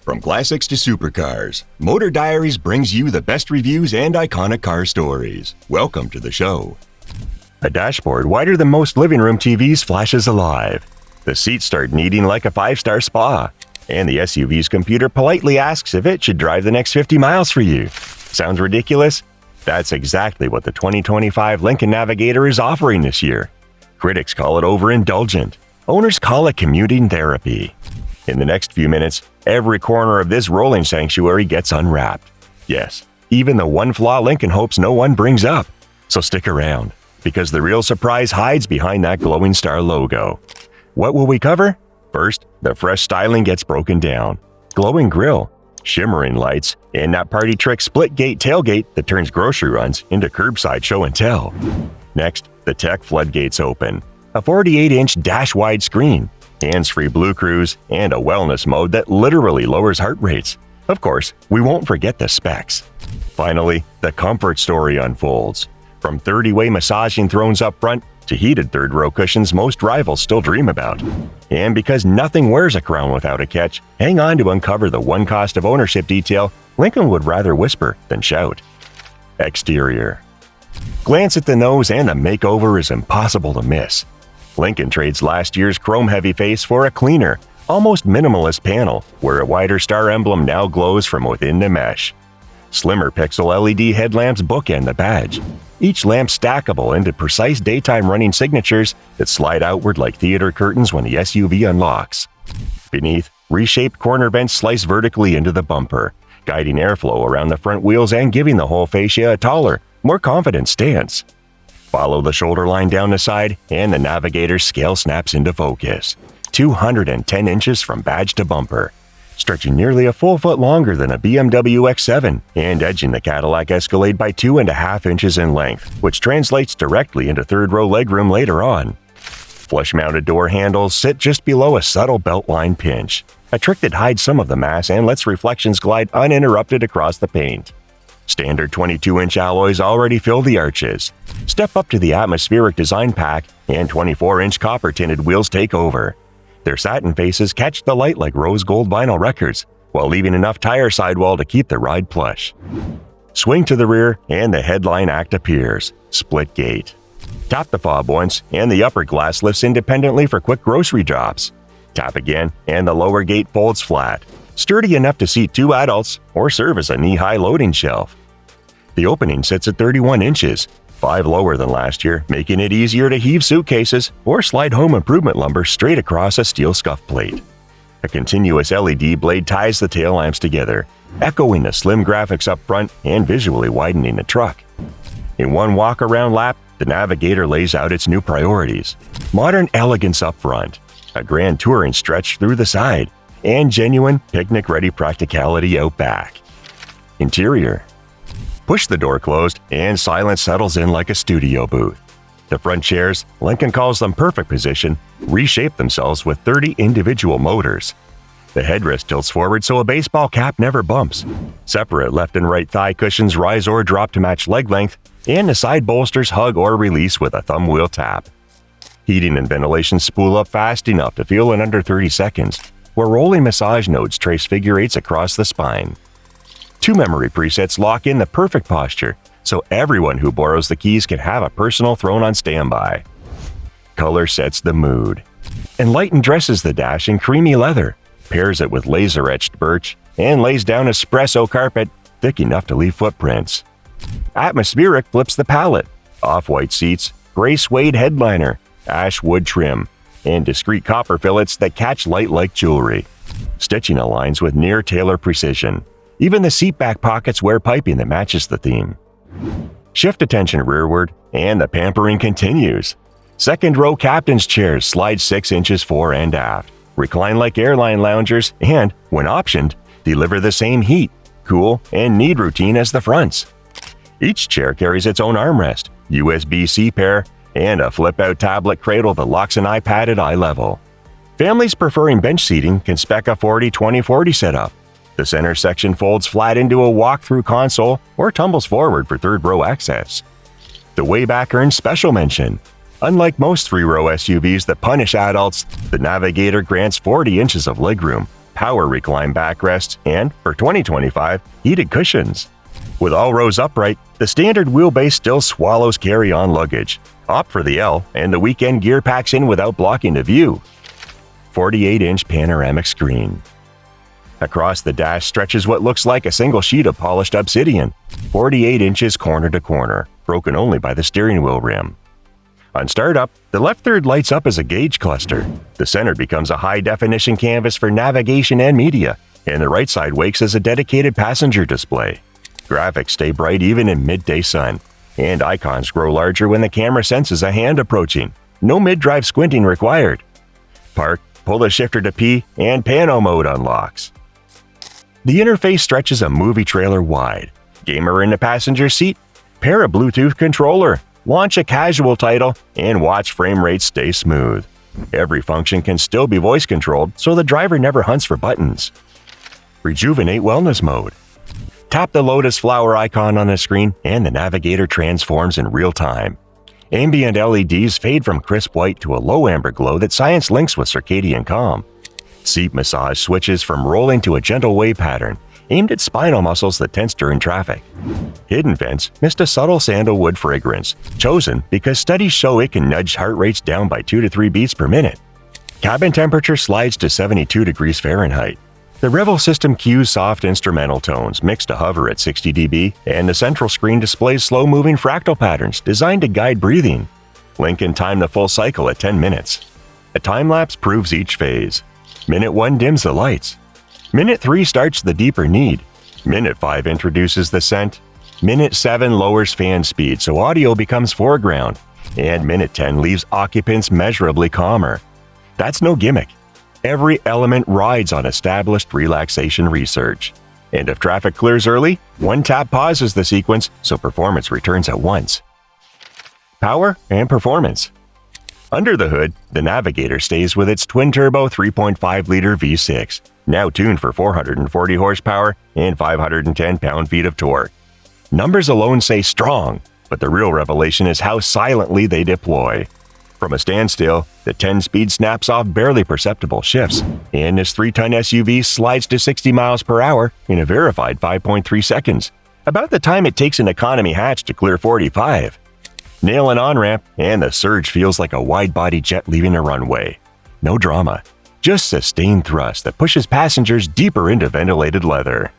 From classics to supercars, Motor Diaries brings you the best reviews and iconic car stories. Welcome to the show. A dashboard wider than most living room TVs flashes alive. The seats start kneading like a five-star spa. And the SUV's computer politely asks if it should drive the next 50 miles for you. Sounds ridiculous? That's exactly what the 2025 Lincoln Navigator is offering this year. Critics call it overindulgent. Owners call it commuting therapy. In the next few minutes, every corner of this rolling sanctuary gets unwrapped. Yes, even the one flaw Lincoln hopes no one brings up. So stick around, because the real surprise hides behind that glowing star logo. What will we cover? First, the fresh styling gets broken down. Glowing grille, shimmering lights, and that party trick split-gate tailgate that turns grocery runs into curbside show and tell. Next, the tech floodgates open. A 48-inch dash-wide screen, hands-free Blue Cruise, and a wellness mode that literally lowers heart rates. Of course, we won't forget the specs. Finally, the comfort story unfolds. From 30-way massaging thrones up front to heated third-row cushions most rivals still dream about. And because nothing wears a crown without a catch, hang on to uncover the one cost of ownership detail Lincoln would rather whisper than shout. Exterior. Glance at the nose and the makeover is impossible to miss. Lincoln trades last year's chrome-heavy face for a cleaner, almost minimalist panel, where a wider star emblem now glows from within the mesh. Slimmer pixel LED headlamps bookend the badge, each lamp stackable into precise daytime running signatures that slide outward like theater curtains when the SUV unlocks. Beneath, reshaped corner vents slice vertically into the bumper, guiding airflow around the front wheels and giving the whole fascia a taller, more confident stance. Follow the shoulder line down the side, and the Navigator's scale snaps into focus. 210 inches from badge to bumper, stretching nearly a full foot longer than a BMW X7 and edging the Cadillac Escalade by 2.5 inches in length, which translates directly into third-row legroom later on. Flush-mounted door handles sit just below a subtle beltline pinch, a trick that hides some of the mass and lets reflections glide uninterrupted across the paint. Standard 22-inch alloys already fill the arches. Step up to the atmospheric design pack, and 24-inch copper-tinted wheels take over. Their satin faces catch the light like rose gold vinyl records, while leaving enough tire sidewall to keep the ride plush. Swing to the rear, and the headline act appears. Split gate. Tap the fob once, and the upper glass lifts independently for quick grocery drops. Tap again, and the lower gate folds flat, sturdy enough to seat 2 adults or serve as a knee-high loading shelf. The opening sits at 31 inches, 5 lower than last year, making it easier to heave suitcases or slide home improvement lumber straight across a steel scuff plate. A continuous LED blade ties the tail lamps together, echoing the slim graphics up front and visually widening the truck. In one walk-around lap, the Navigator lays out its new priorities. Modern elegance up front, a grand touring stretch through the side, and genuine picnic-ready practicality out back. Interior. Push the door closed, and silence settles in like a studio booth. The front chairs, Lincoln calls them perfect position, reshape themselves with 30 individual motors. The headrest tilts forward so a baseball cap never bumps. Separate left and right thigh cushions rise or drop to match leg length, and the side bolsters hug or release with a thumb wheel tap. Heating and ventilation spool up fast enough to feel in under 30 seconds, where rolling massage nodes trace figure eights across the spine. 2 memory presets lock in the perfect posture, so everyone who borrows the keys can have a personal throne on standby. Color sets the mood. Enlightened dresses the dash in creamy leather, pairs it with laser-etched birch, and lays down espresso carpet thick enough to leave footprints. Atmospheric flips the palette. Off-white seats, gray suede headliner, ash wood trim, and discreet copper fillets that catch light like jewelry. Stitching aligns with near-tailor precision. Even the seat back pockets wear piping that matches the theme. Shift attention rearward, and the pampering continues. Second-row captain's chairs slide 6 inches fore and aft, recline like airline loungers, and, when optioned, deliver the same heat, cool, and knead routine as the fronts. Each chair carries its own armrest, USB-C pair, and a flip-out tablet cradle that locks an iPad at eye level. Families preferring bench seating can spec a 40-20-40 setup. The center section folds flat into a walk-through console or tumbles forward for third-row access. The way back earns special mention. Unlike most 3-row SUVs that punish adults, the Navigator grants 40 inches of legroom, power recline backrests, and, for 2025, heated cushions. With all rows upright, the standard wheelbase still swallows carry-on luggage. Opt for the L, and the weekend gear packs in without blocking the view. 48-inch panoramic screen. Across the dash stretches what looks like a single sheet of polished obsidian, 48 inches corner to corner, broken only by the steering wheel rim. On startup, the left third lights up as a gauge cluster. The center becomes a high-definition canvas for navigation and media, and the right side wakes as a dedicated passenger display. Graphics stay bright even in midday sun, and icons grow larger when the camera senses a hand approaching. No mid-drive squinting required. Park, pull the shifter to P, and pano mode unlocks. The interface stretches a movie trailer wide. Gamer in the passenger seat? Pair a Bluetooth controller, launch a casual title, and watch frame rates stay smooth. Every function can still be voice controlled, so the driver never hunts for buttons. Rejuvenate wellness mode. Tap the lotus flower icon on the screen and the Navigator transforms in real time. Ambient LEDs fade from crisp white to a low amber glow that science links with circadian calm. Seat massage switches from rolling to a gentle wave pattern, aimed at spinal muscles that tense during traffic. Hidden vents mist a subtle sandalwood fragrance, chosen because studies show it can nudge heart rates down by 2 to 3 beats per minute. Cabin temperature slides to 72 degrees Fahrenheit. The Revel system cues soft instrumental tones mixed to hover at 60 dB, and the central screen displays slow-moving fractal patterns designed to guide breathing. Lincoln timed the full cycle at 10 minutes. A time-lapse proves each phase. Minute 1 dims the lights. Minute 3 starts the deeper need. Minute 5 introduces the scent. Minute 7 lowers fan speed so audio becomes foreground. And Minute 10 leaves occupants measurably calmer. That's no gimmick. Every element rides on established relaxation research. And if traffic clears early, one tap pauses the sequence so performance returns at once. Power and performance. Under the hood, the Navigator stays with its twin-turbo 3.5-liter V6, now tuned for 440 horsepower and 510 pound-feet of torque. Numbers alone say strong, but the real revelation is how silently they deploy. From a standstill, the 10-speed snaps off barely perceptible shifts, and this 3-ton SUV slides to 60 miles per hour in a verified 5.3 seconds, about the time it takes an economy hatch to clear 45. Nail an on-ramp, and the surge feels like a wide-body jet leaving a runway. No drama, just sustained thrust that pushes passengers deeper into ventilated leather.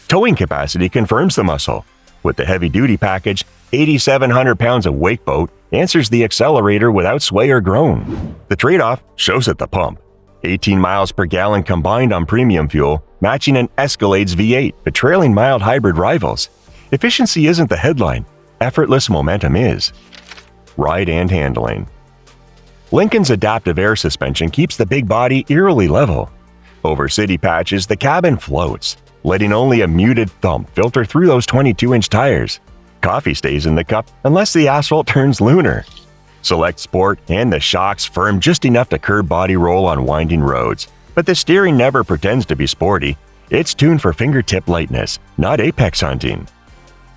Towing capacity confirms the muscle. With the heavy-duty package, 8,700 pounds of wake boat answers the accelerator without sway or groan. The trade-off shows at the pump. 18 miles per gallon combined on premium fuel, matching an Escalade's V8 but trailing mild hybrid rivals. Efficiency isn't the headline. Effortless momentum is. Ride and handling. Lincoln's adaptive air suspension keeps the big body eerily level. Over city patches, the cabin floats, letting only a muted thump filter through those 22-inch tires. Coffee stays in the cup unless the asphalt turns lunar. Select Sport and the shocks firm just enough to curb body roll on winding roads, but the steering never pretends to be sporty. It's tuned for fingertip lightness, not apex hunting.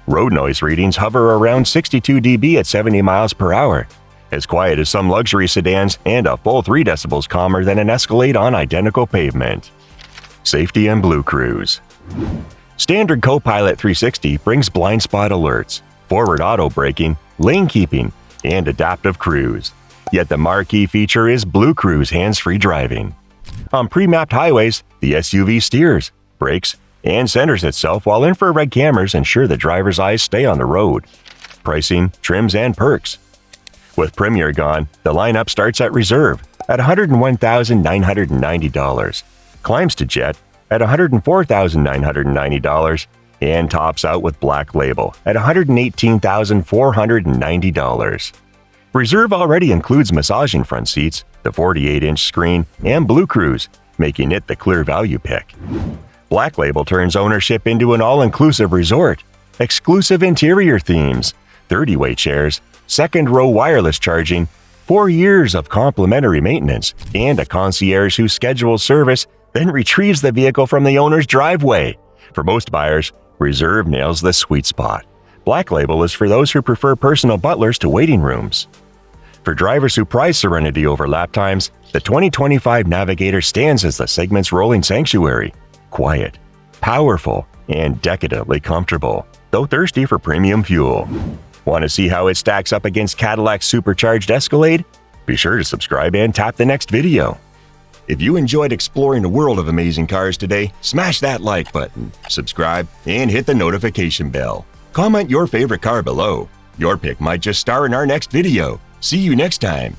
Road noise readings hover around 62 dB at 70 miles per hour, as quiet as some luxury sedans and a full 3 decibels calmer than an Escalade on identical pavement. Safety and Blue Cruise. Standard Copilot 360 brings blind spot alerts, forward auto braking, lane keeping, and adaptive cruise. Yet the marquee feature is Blue Cruise hands-free driving. On pre-mapped highways, the SUV steers, brakes, and centers itself while infrared cameras ensure the driver's eyes stay on the road. Pricing, trims, and perks. With Premier gone, the lineup starts at Reserve at $101,990, climbs to Jet at $104,990, and tops out with Black Label at $118,490. Reserve already includes massaging front seats, the 48-inch screen, and Blue Cruise, making it the clear value pick. Black Label turns ownership into an all-inclusive resort, exclusive interior themes, 30-way chairs, second-row wireless charging, 4 years of complimentary maintenance, and a concierge who schedules service, then retrieves the vehicle from the owner's driveway. For most buyers, Reserve nails the sweet spot. Black Label is for those who prefer personal butlers to waiting rooms. For drivers who prize serenity over lap times, the 2025 Navigator stands as the segment's rolling sanctuary. Quiet, powerful, and decadently comfortable, though thirsty for premium fuel. Want to see how it stacks up against Cadillac's supercharged Escalade? Be sure to subscribe and tap the next video. If you enjoyed exploring a world of amazing cars today, smash that like button, subscribe, and hit the notification bell. Comment your favorite car below. Your pick might just star in our next video. See you next time.